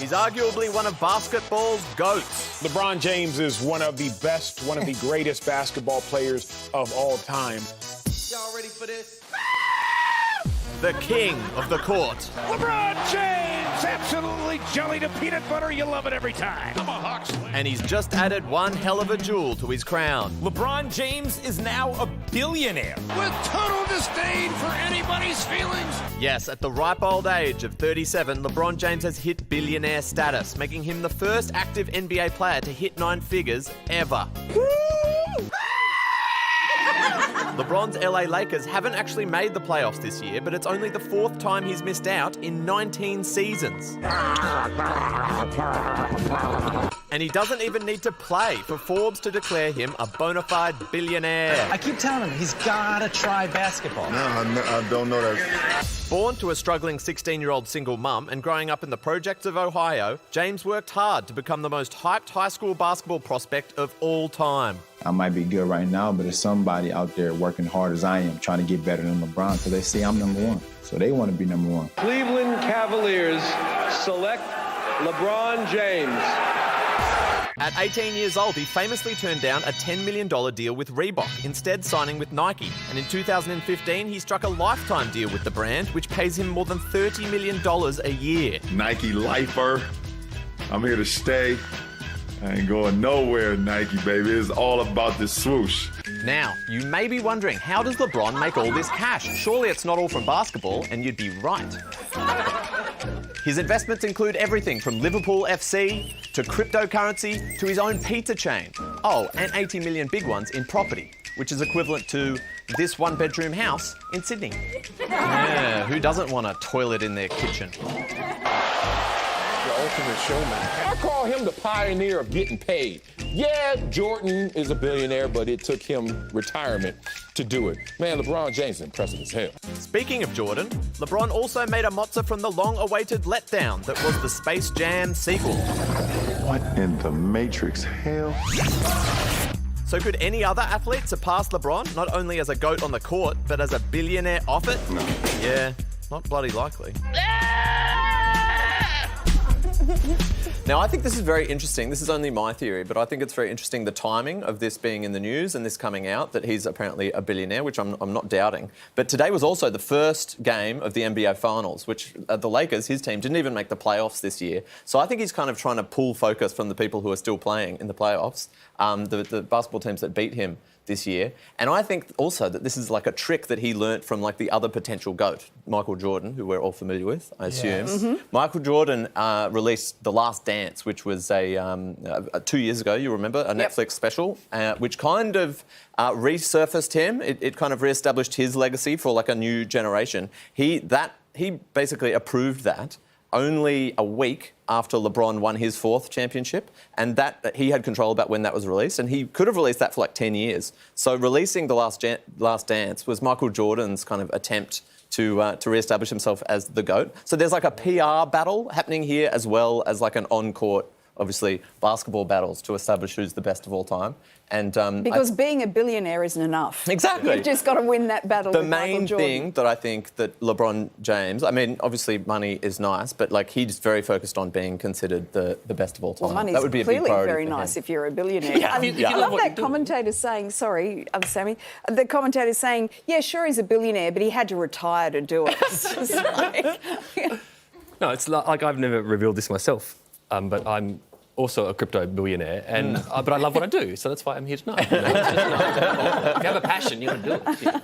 He's arguably one of basketball's GOATs. LeBron James is one of the best, one of the greatest basketball players of all time. Y'all ready for this? The king of the court. LeBron James, absolutely jelly to peanut butter. You love it every time. I'm a Hawks fan. And he's just added one hell of a jewel to his crown. LeBron James is now a billionaire. With total disdain for anybody's feelings. Yes, at the ripe old age of 37, LeBron James has hit billionaire status, making him the first active NBA player to hit 9 figures ever. LeBron's LA Lakers haven't actually made the playoffs this year, but it's only the 4th time he's missed out in 19 seasons. And he doesn't even need to play for Forbes to declare him a bona fide billionaire. I keep telling him he's gotta try basketball. No, I don't know that. Born to a struggling 16-year-old single mum and growing up in the projects of Ohio, James worked hard to become the most hyped high school basketball prospect of all time. I might be good right now, but there's somebody out there working hard as I am, trying to get better than LeBron, because they see I'm number one. So they want to be number one. Cleveland Cavaliers select LeBron James. At 18 years old, he famously turned down a $10 million deal with Reebok, instead signing with Nike. And in 2015, he struck a lifetime deal with the brand, which pays him more than $30 million a year. Nike lifer. I'm here to stay. I ain't going nowhere, Nike, baby. It's all about this swoosh. Now, you may be wondering, how does LeBron make all this cash? Surely it's not all from basketball, and you'd be right. His investments include everything from Liverpool FC to cryptocurrency to his own pizza chain. Oh, and 80 million big ones in property, which is equivalent to this one-bedroom house in Sydney. Yeah, who doesn't want a toilet in their kitchen? The ultimate showman. I call him the pioneer of getting paid. Yeah, Jordan is a billionaire, but it took him retirement to do it. Man, LeBron James is impressive as hell. Speaking of Jordan, LeBron also made a mozza from the long-awaited letdown that was the Space Jam sequel. What in the Matrix hell? So could any other athlete surpass LeBron, not only as a GOAT on the court, but as a billionaire off it? No. Yeah, not bloody likely. Now, I think this is very interesting. This is only my theory, but I think it's very interesting the timing of this being in the news and this coming out, that he's apparently a billionaire, which I'm not doubting. But today was also the first game of the NBA Finals, which the Lakers, his team, didn't even make the playoffs this year. So I think he's kind of trying to pull focus from the people who are still playing in the playoffs, the basketball teams that beat him this year. And I think also that this is like a trick that he learnt from like the other potential GOAT, Michael Jordan, who we're all familiar with, I assume. Yes. Mm-hmm. Michael Jordan released The Last Dance, which was 2 years ago, you remember, a Netflix special, which kind of resurfaced him. It kind of reestablished his legacy for like a new generation. He basically approved that only a week after LeBron won his 4th championship, and that he had control about when that was released, and he could have released that for like 10 years. So releasing The Last Dance was Michael Jordan's kind of attempt to re-establish himself as the GOAT. So there's like a PR battle happening here, as well as like an on-court, obviously, basketball battles to establish who's the best of all time. And because being a billionaire isn't enough. Exactly. You've just got to win that battle with Michael Jordan. The main thing that I think that LeBron James, I mean, obviously money is nice, but like he's very focused on being considered the best of all time. Well, money's that would be a big clearly priority very for nice him. if you're a billionaire. I love that commentator saying, sorry, Sammy, the commentator saying, yeah, sure, he's a billionaire, but he had to retire to do it. It's just like... No, it's like I've never revealed this myself, but I'm also a crypto billionaire, and but I love what I do, so that's why I'm here tonight. You know? If you have a passion, you want to do it. Yeah.